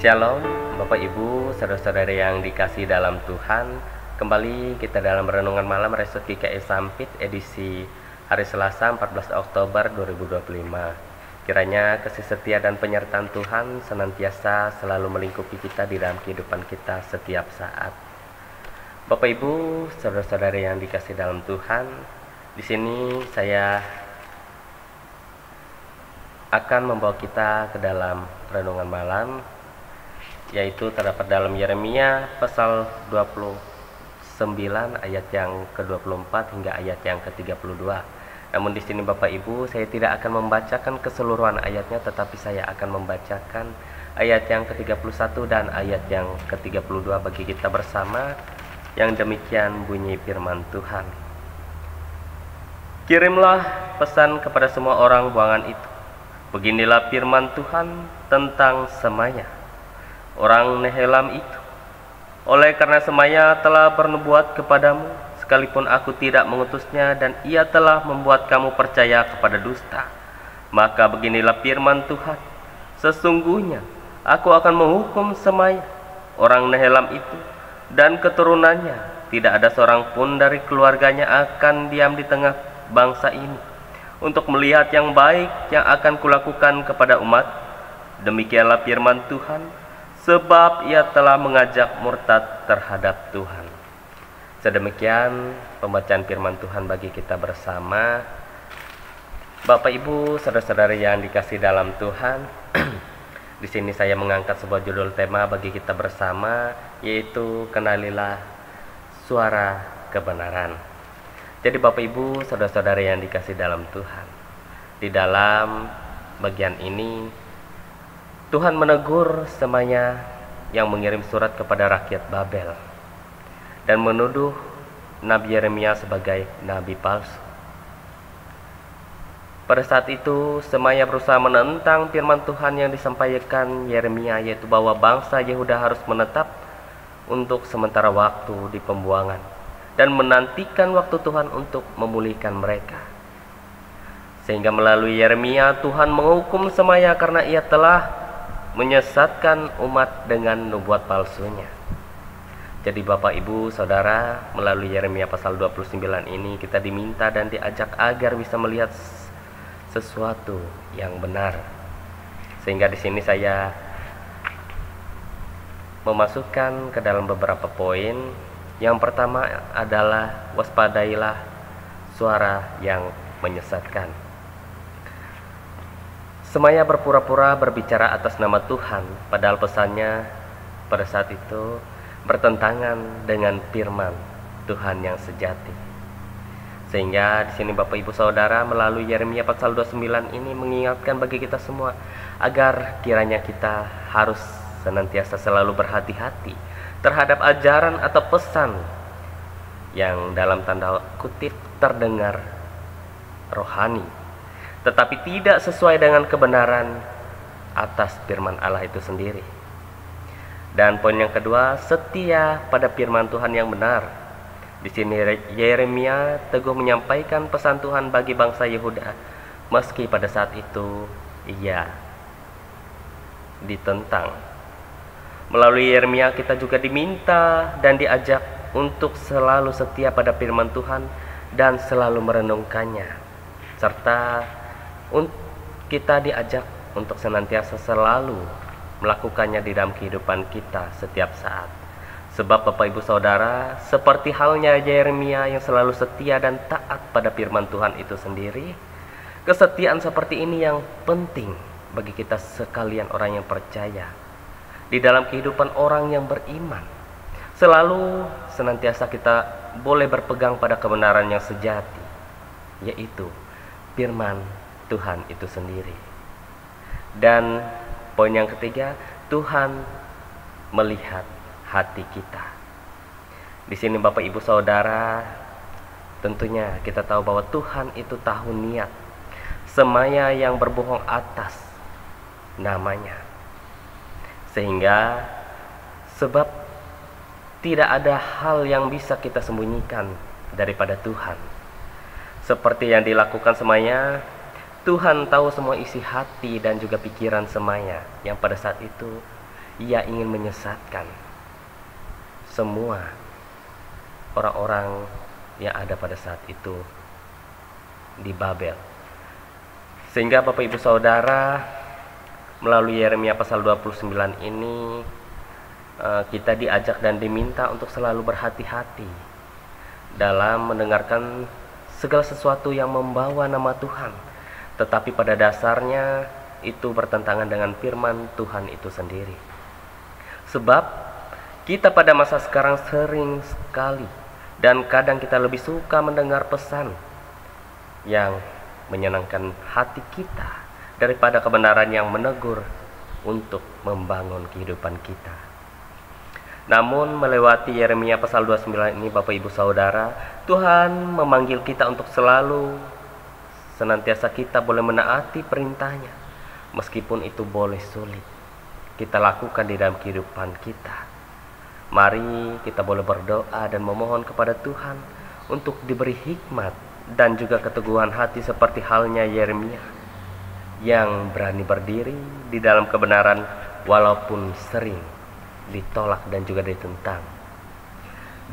Shalom, Bapak Ibu, saudara-saudari yang dikasih dalam Tuhan. Kembali kita dalam renungan malam Resort GKI Sampit edisi hari Selasa 14 Oktober 2025. Kiranya kasih setia dan penyertaan Tuhan senantiasa selalu melingkupi kita di dalam kehidupan kita setiap saat. Bapak Ibu, saudara-saudari yang dikasih dalam Tuhan, di sini saya akan membawa kita ke dalam renungan malam, yaitu terdapat dalam Yeremia pasal 29 ayat yang ke-24 hingga ayat yang ke-32. Namun di sini Bapak Ibu, saya tidak akan membacakan keseluruhan ayatnya, tetapi saya akan membacakan ayat yang ke-31 dan ayat yang ke-32 bagi kita bersama, yang demikian bunyi firman Tuhan. Kirimlah pesan kepada semua orang buangan itu. Beginilah firman Tuhan tentang Semaya, orang Nehelam itu. Oleh karena Semaya telah bernubuat kepadamu, sekalipun aku tidak mengutusnya, dan ia telah membuat kamu percaya kepada dusta, maka beginilah firman Tuhan, sesungguhnya aku akan menghukum Semaya, orang Nehelam itu, dan keturunannya. Tidak ada seorang pun dari keluarganya akan diam di tengah bangsa ini, untuk melihat yang baik yang akan kulakukan kepada umat. Demikianlah firman Tuhan, sebab ia telah mengajak murtad terhadap Tuhan. Sedemikian pembacaan firman Tuhan bagi kita bersama. Bapak Ibu, saudara-saudari yang dikasih dalam Tuhan, di sini saya mengangkat sebuah judul tema bagi kita bersama, yaitu kenalilah suara kebenaran. Jadi Bapak Ibu, saudara-saudari yang dikasih dalam Tuhan, di dalam bagian ini Tuhan menegur Semaya yang mengirim surat kepada rakyat Babel dan menuduh Nabi Yeremia sebagai nabi palsu. Pada saat itu Semaya berusaha menentang firman Tuhan yang disampaikan Yeremia, yaitu bahwa bangsa Yehuda harus menetap untuk sementara waktu di pembuangan dan menantikan waktu Tuhan untuk memulihkan mereka. Sehingga melalui Yeremia Tuhan menghukum Semaya karena ia telah menyesatkan umat dengan nubuat palsunya. Jadi Bapak Ibu Saudara, melalui Yeremia pasal 29 ini kita diminta dan diajak agar bisa melihat sesuatu yang benar. Sehingga di sini saya memasukkan ke dalam beberapa poin. Yang pertama adalah waspadailah suara yang menyesatkan. Semaya berpura-pura berbicara atas nama Tuhan, padahal pesannya pada saat itu bertentangan dengan firman Tuhan yang sejati. Sehingga di sini Bapak Ibu Saudara, melalui Yeremia pasal 29 ini mengingatkan bagi kita semua agar kiranya kita harus senantiasa selalu berhati-hati terhadap ajaran atau pesan yang dalam tanda kutip terdengar rohani, tetapi tidak sesuai dengan kebenaran atas firman Allah itu sendiri. Dan poin yang kedua, setia pada firman Tuhan yang benar. Di sini Yeremia teguh menyampaikan pesan Tuhan bagi bangsa Yehuda, meski pada saat itu ia ditentang. Melalui Yeremia kita juga diminta dan diajak untuk selalu setia pada firman Tuhan dan selalu merenungkannya, serta kita diajak untuk senantiasa selalu melakukannya di dalam kehidupan kita setiap saat. Sebab Bapak Ibu Saudara, seperti halnya Yeremia yang selalu setia dan taat pada firman Tuhan itu sendiri, kesetiaan seperti ini yang penting bagi kita sekalian orang yang percaya di dalam kehidupan orang yang beriman. Selalu senantiasa kita boleh berpegang pada kebenaran yang sejati, yaitu firman Tuhan itu sendiri. Dan poin yang ketiga, Tuhan melihat hati kita. Di sini Bapak Ibu Saudara, tentunya kita tahu bahwa Tuhan itu tahu niat Semaya yang berbohong atas namanya. Sehingga sebab tidak ada hal yang bisa kita sembunyikan daripada Tuhan. Seperti yang dilakukan Semaya, Tuhan tahu semua isi hati dan juga pikiran Semaya yang pada saat itu ia ingin menyesatkan semua orang-orang yang ada pada saat itu di Babel. Sehingga Bapak Ibu Saudara, melalui Yeremia pasal 29 ini kita diajak dan diminta untuk selalu berhati-hati dalam mendengarkan segala sesuatu yang membawa nama Tuhan, tetapi pada dasarnya itu bertentangan dengan firman Tuhan itu sendiri. Sebab kita pada masa sekarang sering sekali dan kadang kita lebih suka mendengar pesan yang menyenangkan hati kita daripada kebenaran yang menegur untuk membangun kehidupan kita. Namun melewati Yeremia pasal 29 ini Bapak Ibu Saudara, Tuhan memanggil kita untuk selalu senantiasa kita boleh menaati perintahnya, meskipun itu boleh sulit kita lakukan di dalam kehidupan kita. Mari kita boleh berdoa dan memohon kepada Tuhan untuk diberi hikmat dan juga keteguhan hati seperti halnya Yeremia yang berani berdiri di dalam kebenaran walaupun sering ditolak dan juga ditentang.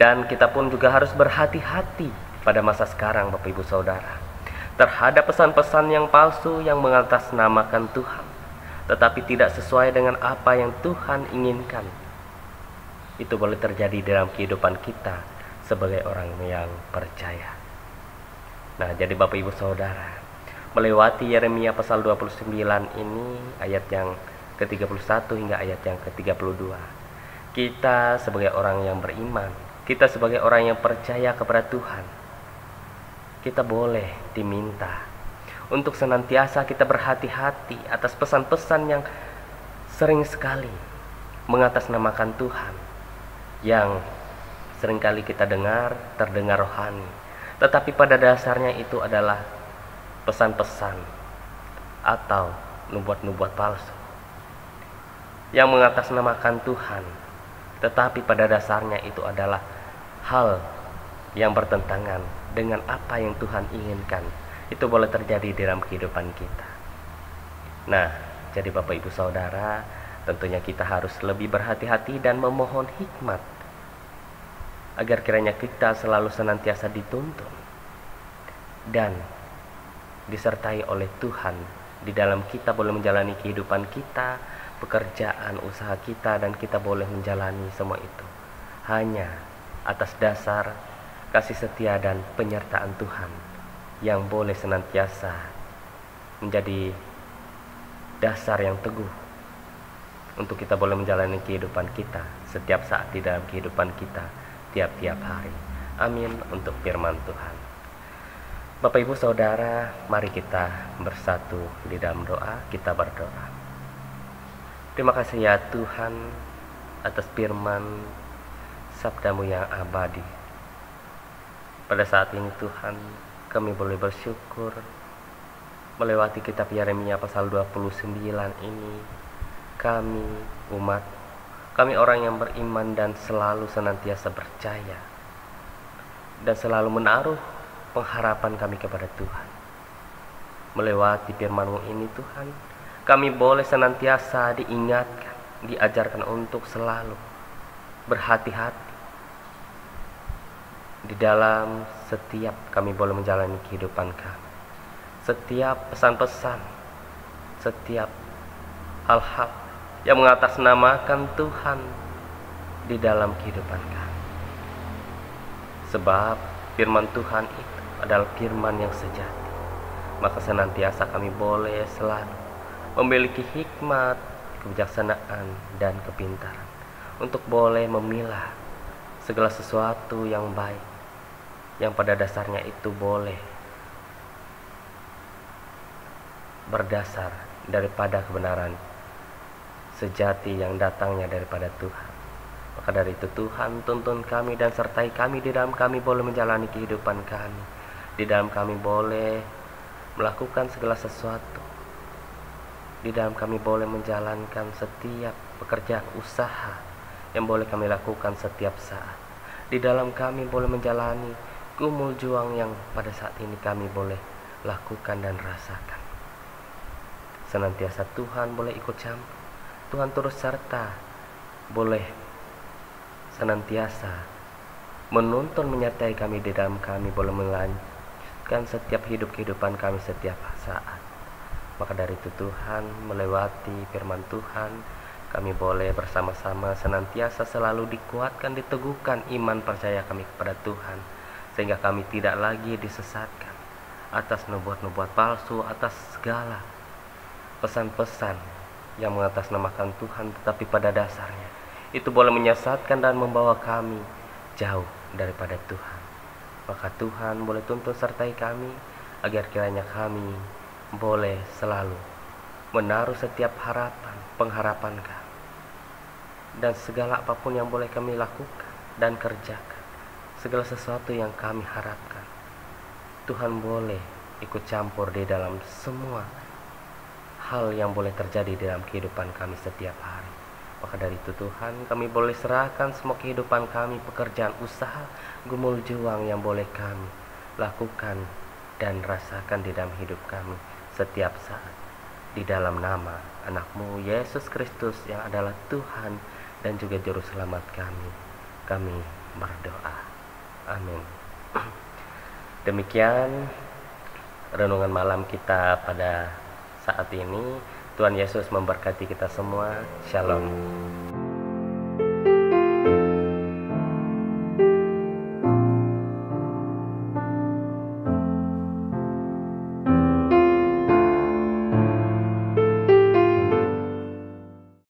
Dan kita pun juga harus berhati-hati pada masa sekarang Bapak Ibu Saudara terhadap pesan-pesan yang palsu yang mengatasnamakan Tuhan tetapi tidak sesuai dengan apa yang Tuhan inginkan. Itu boleh terjadi dalam kehidupan kita sebagai orang yang percaya. Nah, jadi Bapak Ibu Saudara, melewati Yeremia pasal 29 ini, ayat yang ke-31 hingga ayat yang ke-32, kita sebagai orang yang beriman, kita sebagai orang yang percaya kepada Tuhan, kita boleh diminta untuk senantiasa kita berhati-hati atas pesan-pesan yang sering sekali mengatasnamakan Tuhan, yang seringkali kita dengar, terdengar rohani, tetapi pada dasarnya itu adalah pesan-pesan atau nubuat-nubuat palsu yang mengatasnamakan Tuhan, tetapi pada dasarnya itu adalah hal yang bertentangan dengan apa yang Tuhan inginkan. Itu boleh terjadi dalam kehidupan kita. Nah, jadi Bapak Ibu Saudara, tentunya kita harus lebih berhati-hati dan memohon hikmat agar kiranya kita selalu senantiasa dituntun dan disertai oleh Tuhan di dalam kita boleh menjalani kehidupan kita, pekerjaan, usaha kita, dan kita boleh menjalani semua itu hanya atas dasar kasih setia dan penyertaan Tuhan yang boleh senantiasa menjadi dasar yang teguh untuk kita boleh menjalani kehidupan kita setiap saat di dalam kehidupan kita tiap-tiap hari. Amin untuk firman Tuhan. Bapak Ibu Saudara, mari kita bersatu di dalam doa. Kita berdoa. Terima kasih ya Tuhan atas firman sabda-Mu yang abadi. Pada saat ini Tuhan, kami boleh bersyukur melewati kitab Yeremia pasal 29 ini. Kami umat, kami orang yang beriman dan selalu senantiasa percaya dan selalu menaruh pengharapan kami kepada Tuhan. Melewati firman-Mu ini Tuhan, kami boleh senantiasa diingatkan, diajarkan untuk selalu berhati-hati di dalam setiap kami boleh menjalani kehidupan kami. Setiap pesan-pesan, setiap hal-hal yang mengatasnamakan Tuhan di dalam kehidupan kami. Sebab firman Tuhan itu adalah firman yang sejati. Maka senantiasa kami boleh selalu memiliki hikmat, kebijaksanaan, dan kepintaran untuk boleh memilah segala sesuatu yang baik, yang pada dasarnya itu boleh berdasar daripada kebenaran sejati yang datangnya daripada Tuhan. Maka dari itu Tuhan, tuntun kami dan sertai kami di dalam kami boleh menjalani kehidupan kami, di dalam kami boleh melakukan segala sesuatu, di dalam kami boleh menjalankan setiap pekerjaan usaha yang boleh kami lakukan setiap saat, di dalam kami boleh menjalani gumul juang yang pada saat ini kami boleh lakukan dan rasakan. Senantiasa Tuhan boleh ikut campur, Tuhan turut serta boleh senantiasa menuntun menyertai kami di dalam kami, boleh melanjutkan setiap kehidupan kami setiap saat. Maka dari itu Tuhan, melewati firman Tuhan, kami boleh bersama-sama senantiasa selalu dikuatkan, diteguhkan iman percaya kami kepada Tuhan, sehingga kami tidak lagi disesatkan atas nubuat-nubuat palsu, atas segala pesan-pesan yang mengatasnamakan Tuhan, tetapi pada dasarnya itu boleh menyesatkan dan membawa kami jauh daripada Tuhan. Maka Tuhan boleh tuntun sertai kami, agar kiranya kami boleh selalu menaruh setiap harapan, pengharapan kami, dan segala apapun yang boleh kami lakukan dan kerjakan, segala sesuatu yang kami harapkan, Tuhan boleh ikut campur di dalam semua hal yang boleh terjadi dalam kehidupan kami setiap hari. Maka dari itu Tuhan, kami boleh serahkan semua kehidupan kami, pekerjaan, usaha, gumul juang yang boleh kami lakukan dan rasakan di dalam hidup kami setiap saat. Di dalam nama anak-Mu Yesus Kristus yang adalah Tuhan dan juga Juru Selamat kami berdoa. Amin. Demikian renungan malam kita pada saat ini. Tuhan Yesus memberkati kita semua. Shalom.